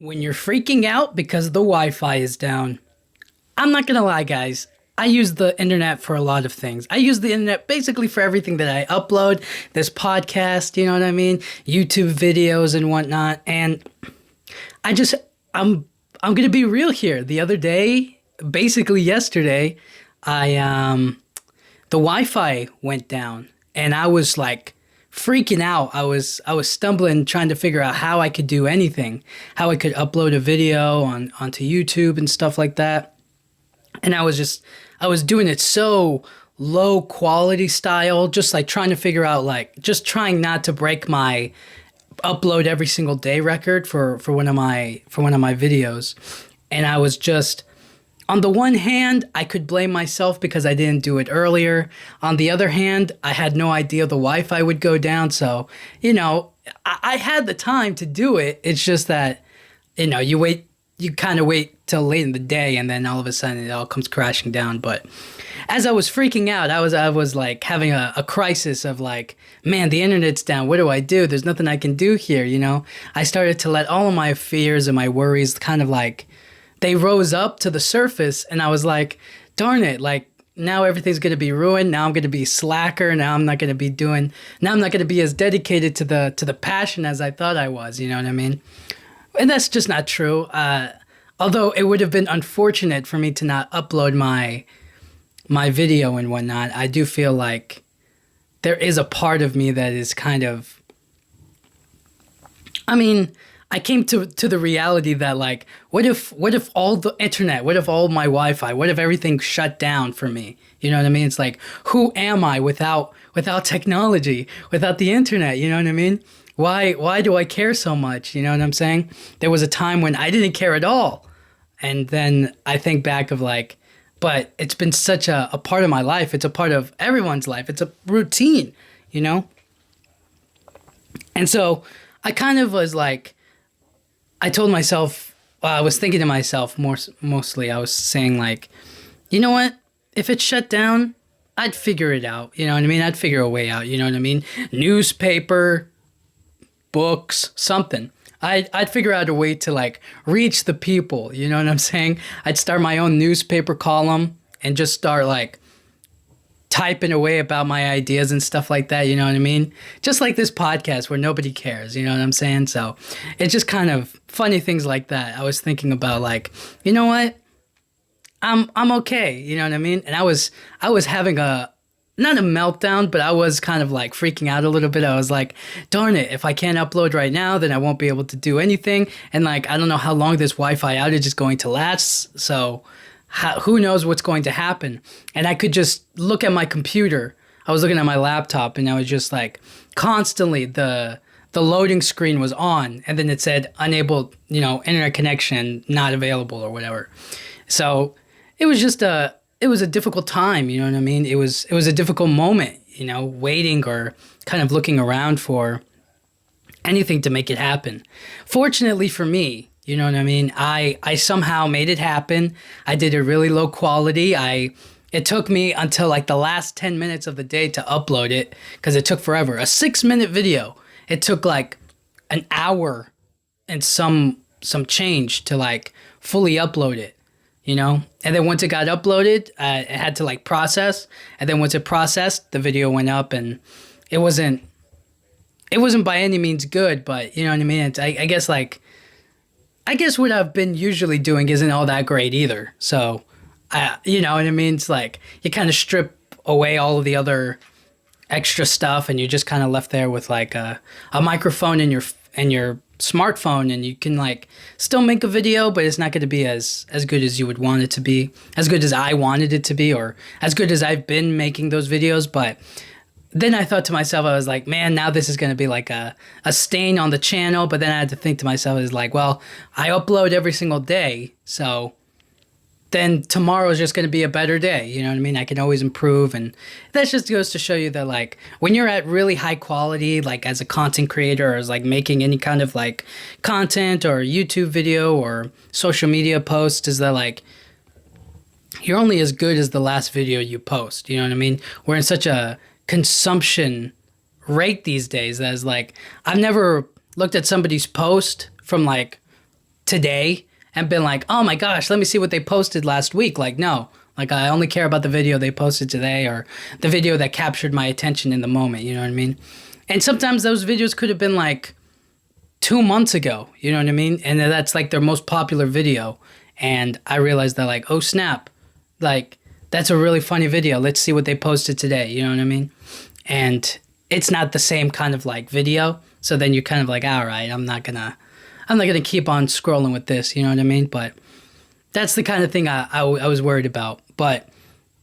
When you're freaking out because the Wi-Fi is down, I'm not gonna lie, guys. I use the internet for a lot of things. I use the internet basically for everything that I upload, this podcast, you know what I mean? YouTube videos and whatnot. And I just I'm I'm gonna be real here. The other day, basically yesterday, I the Wi-Fi went down and I was like freaking out. I was stumbling trying to figure out how I could do anything, how I could upload a video onto YouTube and stuff like that. And I was doing it so low quality style, just like trying to figure out like just trying not to break my upload every single day record for one of my videos. And I was just on the one hand, I could blame myself because I didn't do it earlier. On the other hand, I had no idea the Wi-Fi would go down. So, I had the time to do it. It's just that, you kind of wait till late in the day and then all of a sudden it all comes crashing down. But as I was freaking out, I was like having a crisis of like, man, the internet's down. What do I do? There's nothing I can do here, I started to let all of my fears and my worries kind of like, they rose up to the surface and I was like, darn it, like now everything's going to be ruined. Now I'm going to be slacker. Now I'm not going to be as dedicated to the passion as I thought I was, you know what I mean? And that's just not true. Although it would have been unfortunate for me to not upload my video and whatnot, I do feel like there is a part of me that is kind of, I came to the reality that like, what if all the internet, what if all my Wi-Fi, what if everything shut down for me? You know what I mean? It's like, who am I without technology, without the internet? You know what I mean? Why do I care so much? You know what I'm saying? There was a time when I didn't care at all. And then I think back of like, but it's been such a part of my life. It's a part of everyone's life. It's a routine, And so I kind of was like, I told myself, I was thinking to myself mostly, I was saying like, you know what? If it shut down, I'd figure it out. You know what I mean? I'd figure a way out. You know what I mean? Newspaper, books, something. I'd figure out a way to like reach the people. You know what I'm saying? I'd start my own newspaper column and just start like typing away about my ideas and stuff like that, you know what I mean? Just like this podcast where nobody cares, you know what I'm saying? So it's just kind of funny things like that. I was thinking about like, you know what? I'm okay, you know what I mean? And I was having not a meltdown, but I was kind of like freaking out a little bit. I was like, darn it, if I can't upload right now, then I won't be able to do anything. And like, I don't know how long this Wi-Fi outage is going to last. So who knows what's going to happen? And I could just look at my computer. I was looking at my laptop and I was just like constantly the loading screen was on and then it said unable, internet connection not available or whatever. So it was just it was a difficult time, you know what I mean? It was a difficult moment, waiting or kind of looking around for anything to make it happen. Fortunately for me, you know what I mean? I somehow made it happen. I did it really low quality. It took me until like the last 10 minutes of the day to upload it because it took forever. A 6-minute video. It took like an hour and some change to like fully upload it, And then once it got uploaded, it had to like process. And then once it processed, the video went up and it wasn't by any means good, but you know what I mean? I guess what I've been usually doing isn't all that great either. So, you know what I mean? It's like you kind of strip away all of the other extra stuff and you're just kind of left there with like a microphone and your smartphone and you can like still make a video, but it's not going to be as good as you would want it to be, as good as I wanted it to be, or as good as I've been making those videos. But then I thought to myself, I was like, man, now this is going to be like a stain on the channel. But then I had to think to myself, I was like, well, I upload every single day. So then tomorrow is just going to be a better day. You know what I mean? I can always improve. And that just goes to show you that like when you're at really high quality, like as a content creator or as like making any kind of like content or YouTube video or social media post, is that like you're only as good as the last video you post. You know what I mean? We're in such a consumption rate these days that is like, I've never looked at somebody's post from like today and been like, oh my gosh, let me see what they posted last week. Like, no, like I only care about the video they posted today or the video that captured my attention in the moment. You know what I mean? And sometimes those videos could have been like 2 months ago. You know what I mean? And that's like their most popular video. And I realized that like, oh snap, like that's a really funny video. Let's see what they posted today. You know what I mean? And it's not the same kind of like video. So then you're kind of like, all right, I'm not gonna keep on scrolling with this. You know what I mean? But that's the kind of thing I was worried about. But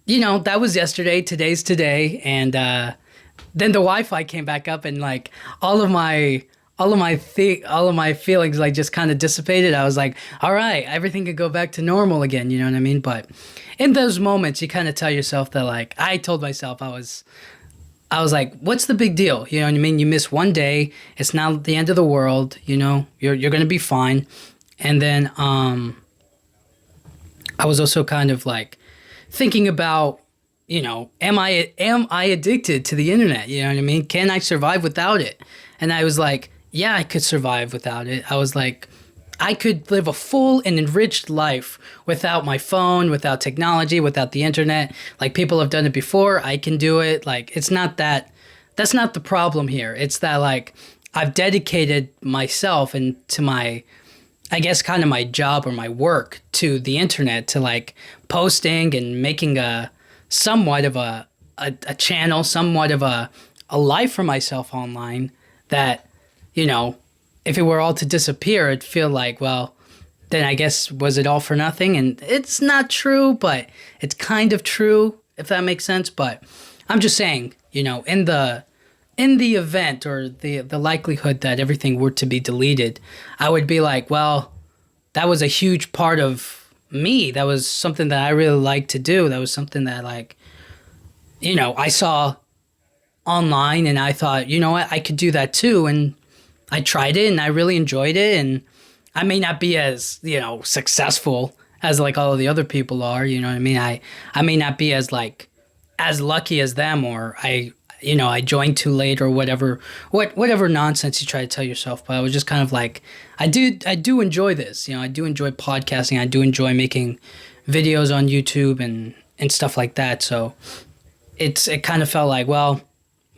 you know, that was yesterday. Today's today. And then the Wi-Fi came back up, and like all of my feelings like just kind of dissipated. I was like, all right, everything could go back to normal again. You know what I mean? But in those moments, you kind of tell yourself that like, I told myself I was like, what's the big deal? You know what I mean? You miss one day. It's not the end of the world. You know, you're going to be fine. And then I was also kind of like thinking about, you know, am I addicted to the internet? You know what I mean? Can I survive without it? And I was like, yeah, I could survive without it. I was like, I could live a full and enriched life without my phone, without technology, without the internet. Like people have done it before. I can do it. Like it's not that, that's not the problem here. It's that like I've dedicated myself and to my, I guess kind of my job or my work to the internet, to like posting and making a somewhat of a channel, somewhat of a life for myself online that, you know, if it were all to disappear, it'd feel like, well, then I guess was it all for nothing? And it's not true, but it's kind of true, if that makes sense. But I'm just saying, you know, in the event or the likelihood that everything were to be deleted, I would be like, well, that was a huge part of me. That was something that I really liked to do. That was something that like, you know, I saw online and I thought, you know what, I could do that too. And I tried it and I really enjoyed it. And I may not be as, you know, successful as like all of the other people are, you know what I mean? I may not be as like, as lucky as them, or I joined too late or whatever nonsense you try to tell yourself. But I was just kind of like, I do enjoy this. You know, I do enjoy podcasting. I do enjoy making videos on YouTube and stuff like that. So it kind of felt like, well,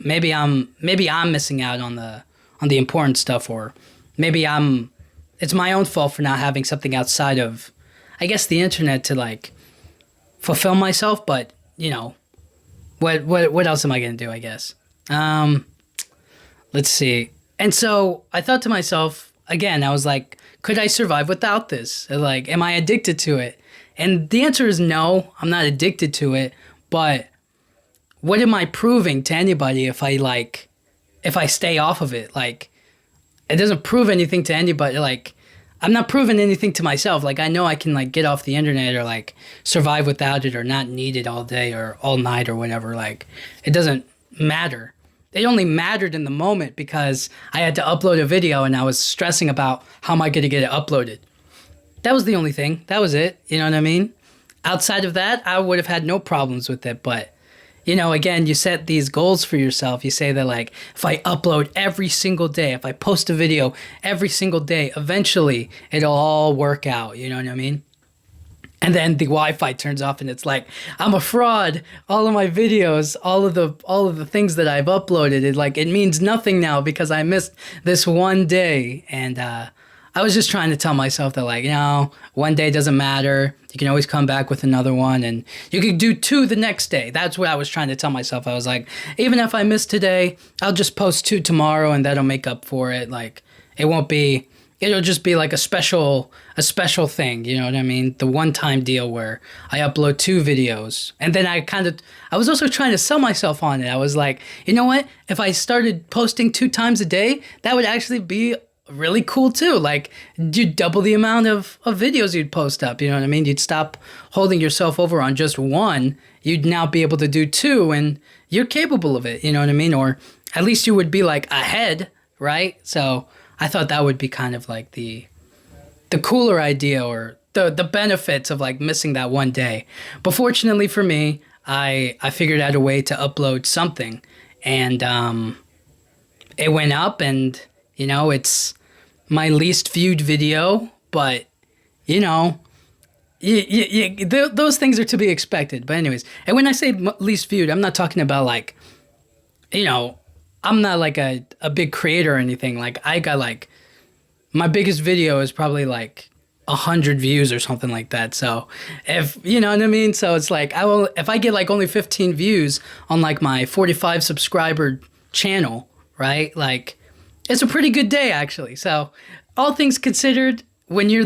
maybe I'm missing out on the important stuff, or maybe it's my own fault for not having something outside of, I guess, the internet to like fulfill myself. But you know, what else am I gonna do? I guess. Let's see. And so I thought to myself again. I was like, could I survive without this? Like, am I addicted to it? And the answer is no. I'm not addicted to it. But what am I proving to anybody if I stay off of it? Like, it doesn't prove anything to anybody. Like, I'm not proving anything to myself. Like, I know I can like get off the internet or like survive without it or not need it all day or all night or whatever. Like, it doesn't matter. It only mattered in the moment because I had to upload a video and I was stressing about how am I going to get it uploaded. That was the only thing. That was it. You know what I mean? Outside of that, I would have had no problems with it. But, you know, again, you set these goals for yourself. You say that, like, if I upload every single day, if I post a video every single day, eventually it'll all work out. You know what I mean? And then the Wi-Fi turns off and it's like, I'm a fraud. All of my videos, all of the things that I've uploaded, it means nothing now because I missed this one day. And I was just trying to tell myself that, like, you know, one day doesn't matter. You can always come back with another one, and you could do 2 the next day. That's what I was trying to tell myself. I was like, even if I miss today, I'll just post 2 tomorrow, and that'll make up for it. Like, it'll just be like a special thing. You know what I mean? The one-time deal where I upload 2 videos, and then I was also trying to sell myself on it. I was like, you know what? If I started posting 2 times a day, that would actually be really cool too. Like, you'd double the amount of videos you'd post up. You know what I mean? You'd stop holding yourself over on just 1. You'd now be able to do 2, and you're capable of it. You know what I mean? Or at least you would be like ahead, right? So I thought that would be kind of like the cooler idea, or the benefits of like missing that one day. But fortunately for me, I figured out a way to upload something, and it went up, and you know, it's my least viewed video, but you know, those things are to be expected. But anyways, and when I say least viewed, I'm not talking about like, you know, I'm not like a big creator or anything. Like I got like, my biggest video is probably like 100 views or something like that. So if, you know what I mean? So it's like, if I get like only 15 views on like my 45 subscriber channel, right? Like it's a pretty good day actually. So all things considered, when you're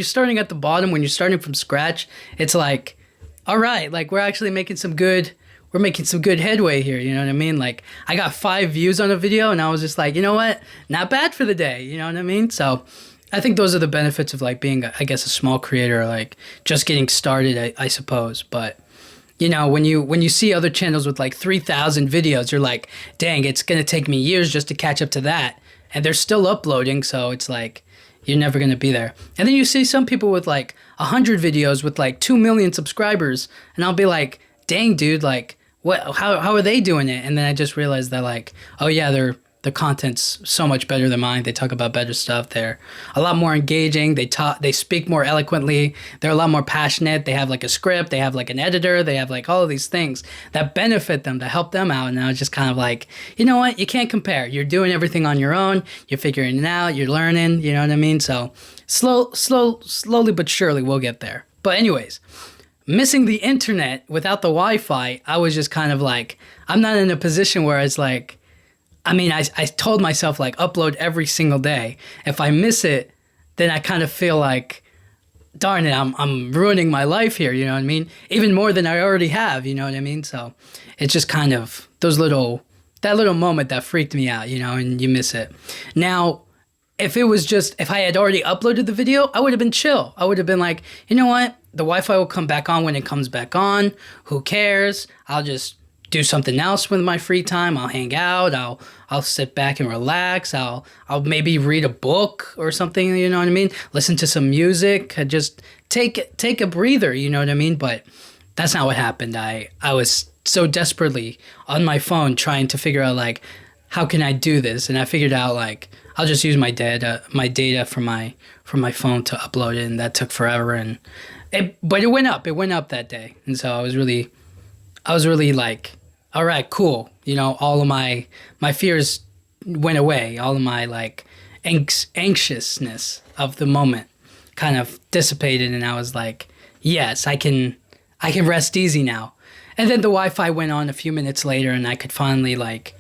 starting at the bottom, when you're starting from scratch, it's like, all right, like we're actually making some good headway here. You know what I mean? Like I got 5 views on a video and I was just like, you know what? Not bad for the day. You know what I mean? So I think those are the benefits of like being, I guess, a small creator, like just getting started, I suppose. But you know, when you see other channels with like 3,000 videos, you're like, dang, it's going to take me years just to catch up to that. And they're still uploading. So it's like, you're never going to be there. And then you see some people with like 100 videos with like 2 million subscribers. And I'll be like, dang, dude, like, what? How are they doing it? And then I just realized that like, oh yeah, their content's so much better than mine. They talk about better stuff. They're a lot more engaging. They speak more eloquently. They're a lot more passionate. They have like a script. They have like an editor. They have like all of these things that benefit them, to help them out. And I was just kind of like, you know what? You can't compare. You're doing everything on your own. You're figuring it out. You're learning. You know what I mean? So slowly but surely we'll get there. But anyways, missing the internet without the Wi-Fi, I was just kind of like, I'm not in a position where it's like, I mean, I told myself like upload every single day. If I miss it, then I kind of feel like, darn it, I'm ruining my life here. You know what I mean? Even more than I already have. You know what I mean? So it's just kind of that little moment that freaked me out. You know, and you miss it. Now, if I had already uploaded the video, I would have been chill. I would have been like, you know what? The Wi-Fi will come back on when it comes back on. Who cares? I'll just do something else with my free time. I'll hang out. I'll sit back and relax. I'll maybe read a book or something, you know what I mean? Listen to some music. Just take a breather, you know what I mean? But that's not what happened. I was so desperately on my phone trying to figure out like, how can I do this? And I figured out like, I'll just use my data from my phone to upload it, and that took forever. But it went up. It went up that day, and so I was really like, all right, cool. You know, all of my fears went away. All of my like anxiousness of the moment kind of dissipated, and I was like, yes, I can rest easy now. And then the Wi-Fi went on a few minutes later, and I could finally like,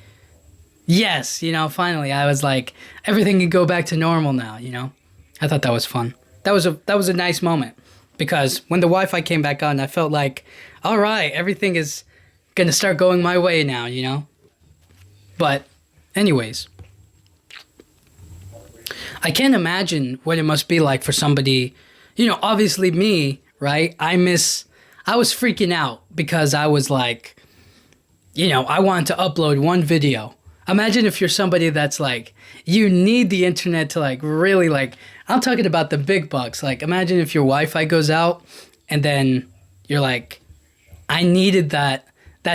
yes, you know, finally I was like, everything can go back to normal now. You know, I thought that was fun. That was a nice moment, because when the Wi-Fi came back on, I felt like, all right, everything is gonna start going my way now, you know? But anyways, I can't imagine what it must be like for somebody, you know, obviously me, right? I was freaking out because I was like, you know, I wanted to upload one video. Imagine if you're somebody that's like, you need the internet to like really like, I'm talking about the big bucks. Like imagine if your Wi-Fi goes out and then you're like, I needed that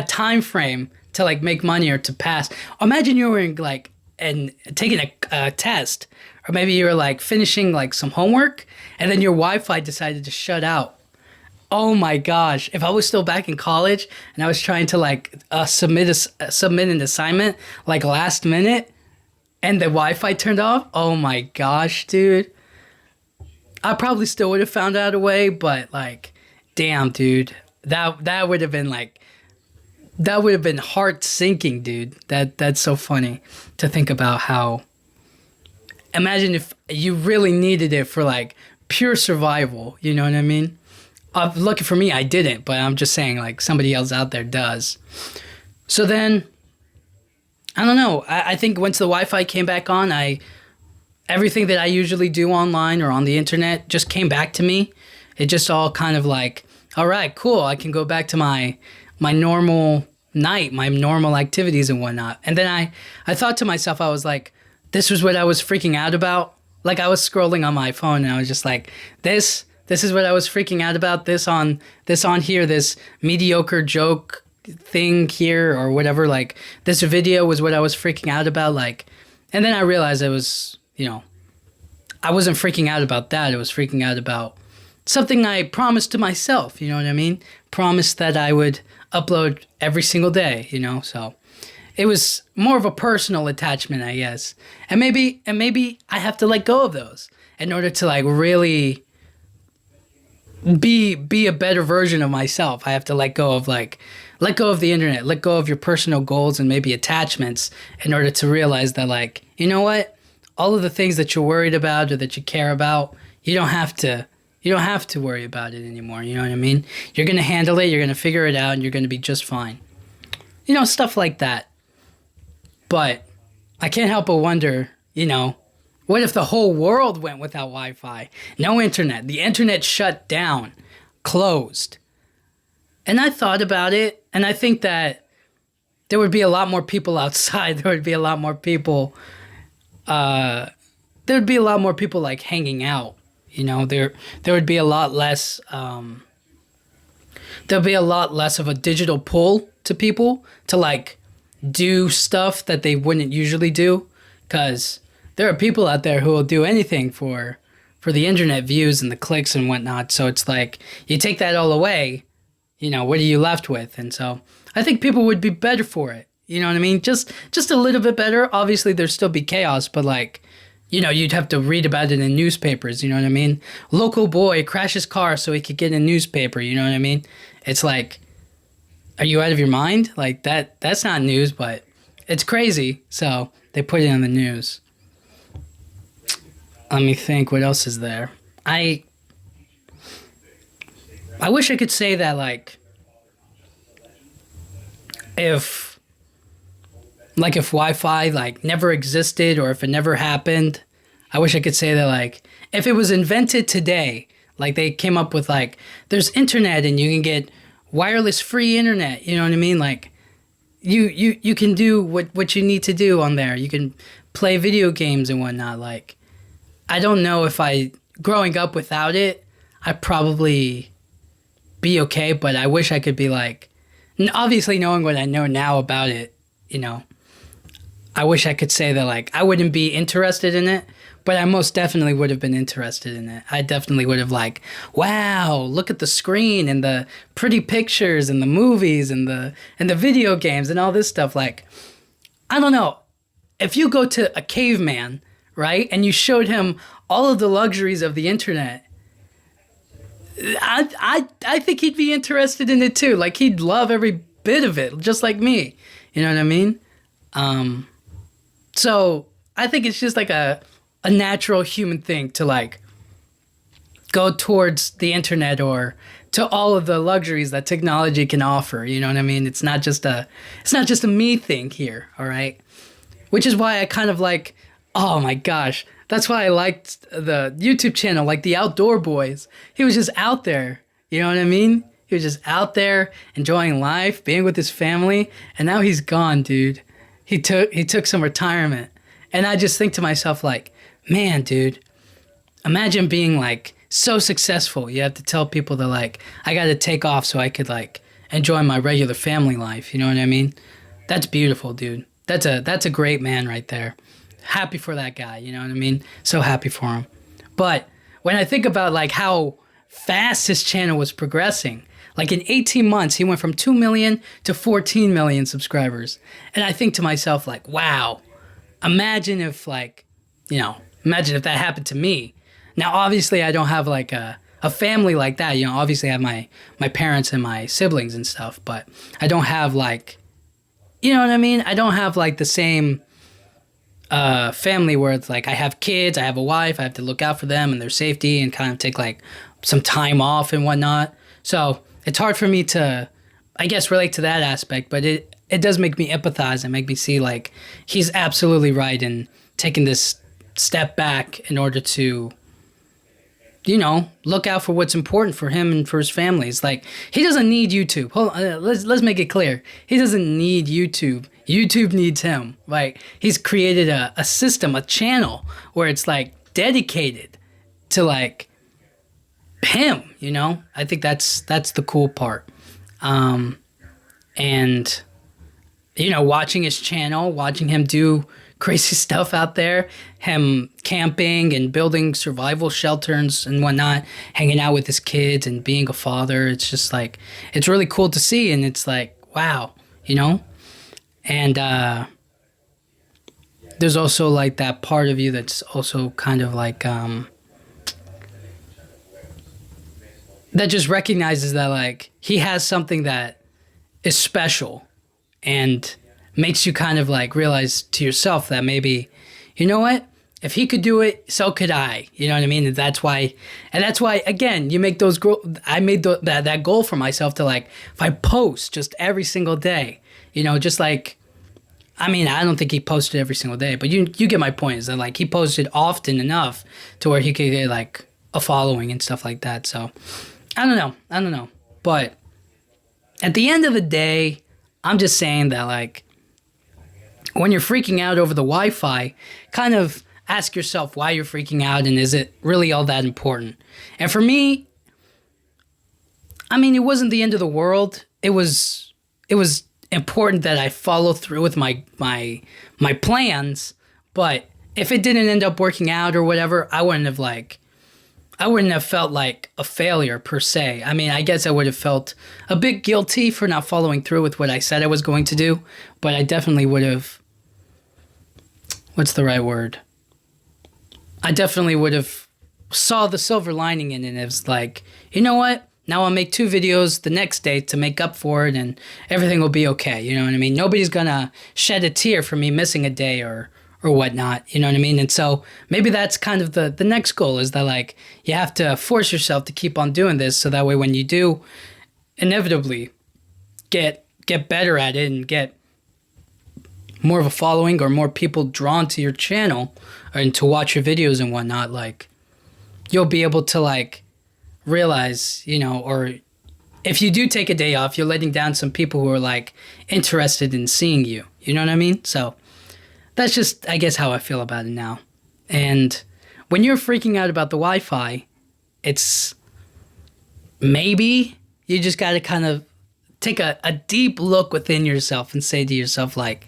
time frame to like make money or to pass. Imagine you were in like, and taking a test, or maybe you were like finishing like some homework and then your Wi-Fi decided to shut out. Oh my gosh, if I was still back in college and I was trying to like submit an assignment like last minute and the Wi-Fi turned off, oh my gosh, dude. I probably still would have found out a way, but like, damn, dude, that would have been like, that would have been heart sinking, dude. That's so funny to think about how, imagine if you really needed it for like pure survival, you know what I mean? Lucky for me, I didn't, but I'm just saying, like, somebody else out there does. So then, I don't know. I think once the Wi-Fi came back on, everything that I usually do online or on the internet just came back to me. It just all kind of like, all right, cool. I can go back to my normal night, my normal activities and whatnot. And then I thought to myself, I was like, this was what I was freaking out about. Like, I was scrolling on my phone and I was just like, this is what I was freaking out about. This on here, this mediocre joke thing here or whatever. Like, this video was what I was freaking out about. Like, and then I realized it was, you know, I wasn't freaking out about that. I was freaking out about something I promised to myself. You know what I mean? Promised that I would upload every single day. So it was more of a personal attachment, I guess. And maybe I have to let go of those in order to like really be a better version of myself. I have to let go of the internet, let go of your personal goals and maybe attachments in order to realize that, like, you know what? All of the things that you're worried about or that you care about, you don't have to worry about it anymore. You know what I mean? You're going to handle it, you're going to figure it out, and you're going to be just fine. Stuff like that. But I can't help but wonder, what if the whole world went without Wi-Fi? No internet. The internet shut down, closed. And I thought about it, and I think that there would be a lot more people outside. There would be a lot more people. There would be a lot more people like hanging out. There would be a lot less. There'll be a lot less of a digital pull to people to like do stuff that they wouldn't usually do, because there are people out there who will do anything for the internet views and the clicks and whatnot. So it's like you take that all away, what are you left with? And so I think people would be better for it. You know what I mean? Just a little bit better. Obviously, there'd still be chaos, but like, you'd have to read about it in newspapers. You know what I mean? Local boy crashed his car so he could get a newspaper. You know what I mean? It's like, are you out of your mind? Like that's not news, but it's crazy. So they put it on the news. Let me think. What else is there? I wish I could say that, like, if Wi-Fi like never existed or if it never happened, I wish I could say that, like, if it was invented today, like they came up with like there's internet and you can get wireless free internet, you know what I mean? Like you can do what you need to do on there. You can play video games and whatnot. Like, I don't know if growing up without it, I'd probably be okay, but I wish I could be like, obviously knowing what I know now about it, I wish I could say that, like, I wouldn't be interested in it, but I most definitely would have been interested in it. I definitely would have like, wow, look at the screen and the pretty pictures and the movies and the video games and all this stuff. Like, I don't know. If you go to a caveman, right, and you showed him all of the luxuries of the internet, I think he'd be interested in it too. Like, he'd love every bit of it, just like me. You know what I mean? So I think it's just like a natural human thing to like go towards the internet or to all of the luxuries that technology can offer. You know what I mean? It's not just a me thing here. All right. Which is why I kind of like, oh my gosh, that's why I liked the YouTube channel, like the Outdoor Boys. He was just out there. You know what I mean? He was just out there enjoying life, being with his family, and now he's gone, dude. He took some retirement. And I just think to myself, like, man, dude, imagine being like so successful. You have to tell people that, like, I got to take off so I could like enjoy my regular family life. You know what I mean? That's beautiful, dude. That's a great man right there. Happy for that guy. You know what I mean? So happy for him. But when I think about like how fast his channel was progressing, like in 18 months, he went from 2 million to 14 million subscribers. And I think to myself, like, wow, imagine if like, imagine if that happened to me. Now, obviously, I don't have like a family like that. Obviously I have my parents and my siblings and stuff, but I don't have like, you know what I mean? I don't have like the same family where it's like I have kids, I have a wife, I have to look out for them and their safety and kind of take like some time off and whatnot. So it's hard for me to, I guess, relate to that aspect, but it does make me empathize and make me see like he's absolutely right in taking this step back in order to, look out for what's important for him and for his family. It's like he doesn't need YouTube. Hold on, let's make it clear. He doesn't need YouTube. YouTube needs him. Like, he's created a system, a channel where it's like dedicated to like him, I think that's the cool part. And watching his channel, watching him do crazy stuff out there. Him camping and building survival shelters and whatnot, hanging out with his kids and being a father. It's just like, it's really cool to see. And it's like, wow, you know? And there's also like that part of you that's also kind of like, that just recognizes that like he has something that is special and makes you kind of like realize to yourself that maybe, you know what, if he could do it, so could I. You know what I mean? And that's why again, you make those I made that goal for myself to like, if I post just every single day, you know, just like, I mean, I don't think he posted every single day, but you get my point, is that like he posted often enough to where he could get like a following and stuff like that. So I don't know. But at the end of the day, I'm just saying that like when you're freaking out over the Wi-Fi, kind of ask yourself why you're freaking out and is it really all that important? And for me, I mean, it wasn't the end of the world. It was important that I follow through with my plans, but if it didn't end up working out or whatever, I wouldn't have felt like a failure per se. I mean, I guess I would have felt a bit guilty for not following through with what I said I was going to do, but I definitely would have, what's the right word? I definitely would have saw the silver lining in it. It was like, you know what? Now I'll make 2 videos the next day to make up for it and everything will be okay. You know what I mean? Nobody's gonna shed a tear for me missing a day or whatnot, you know what I mean? And so maybe that's kind of the next goal, is that like you have to force yourself to keep on doing this, so that way when you do inevitably get better at it and get more of a following or more people drawn to your channel and to watch your videos and whatnot, like you'll be able to like realize, you know, or if you do take a day off, you're letting down some people who are like interested in seeing you, you know what I mean? So that's just, I guess, how I feel about it now. And when you're freaking out about the Wi-Fi, it's maybe you just got to kind of take a deep look within yourself and say to yourself, like,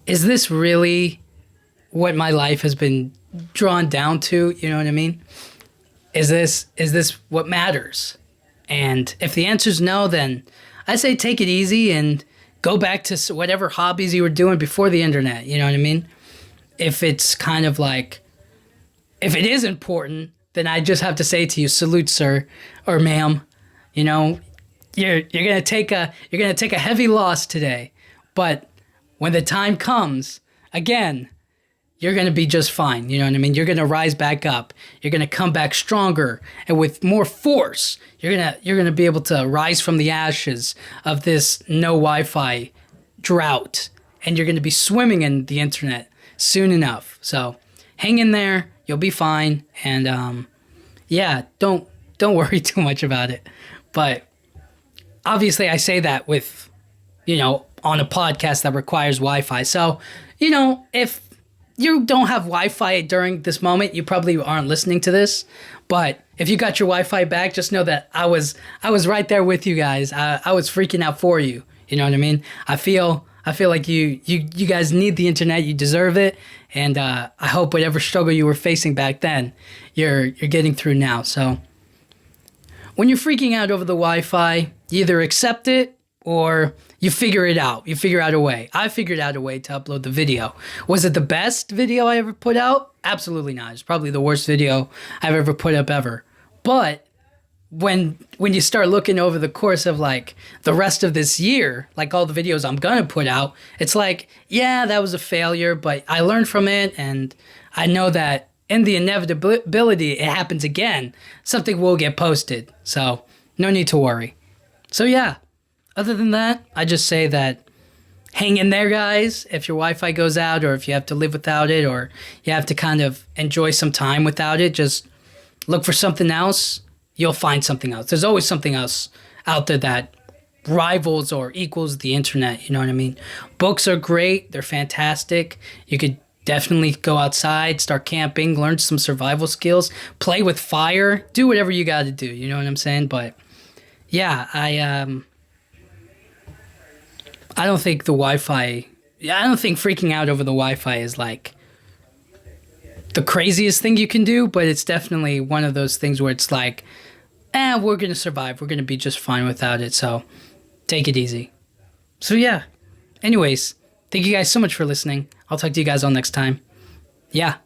is this really what my life has been drawn down to? You know what I mean? Is this what matters? And if the answer is no, then I say take it easy and go back to whatever hobbies you were doing before the internet. You know what I mean? If it's kind of like, if it is important, then I just have to say to you, salute, sir or ma'am. You know, you're gonna take a heavy loss today, but when the time comes, again, you're going to be just fine. You know what I mean? You're going to rise back up. You're going to come back stronger and with more force. You're going to be able to rise from the ashes of this no Wi-Fi drought, and you're going to be swimming in the internet soon enough. So hang in there. You'll be fine. And yeah, don't worry too much about it. But obviously I say that with, you know, on a podcast that requires Wi-Fi. So, you know, if you don't have Wi-Fi during this moment, you probably aren't listening to this. But if you got your Wi-Fi back, just know that I was right there with you guys. I was freaking out for you. You know what I mean? I feel like you guys need the internet. You deserve it. And I hope whatever struggle you were facing back then, you're getting through now. So when you're freaking out over the Wi-Fi, you either accept it or you figure it out. You figure out a way. I figured out a way to upload the video. Was it the best video I ever put out? Absolutely not. It's probably the worst video I've ever put up ever. But when you start looking over the course of like the rest of this year, like all the videos I'm gonna put out, it's like, yeah, that was a failure, but I learned from it, and I know that in the inevitability it happens again, something will get posted. So no need to worry. So yeah. Other than that, I just say that hang in there, guys. If your Wi-Fi goes out, or if you have to live without it, or you have to kind of enjoy some time without it, just look for something else. You'll find something else. There's always something else out there that rivals or equals the internet. You know what I mean? Books are great. They're fantastic. You could definitely go outside, start camping, learn some survival skills, play with fire, do whatever you got to do. You know what I'm saying? But yeah, I don't think the Wi-Fi yeah, I don't think freaking out over the Wi-Fi is like the craziest thing you can do, but it's definitely one of those things where it's like, we're gonna survive. We're gonna be just fine without it. So take it easy. So yeah. Anyways, thank you guys so much for listening. I'll talk to you guys all next time. Yeah.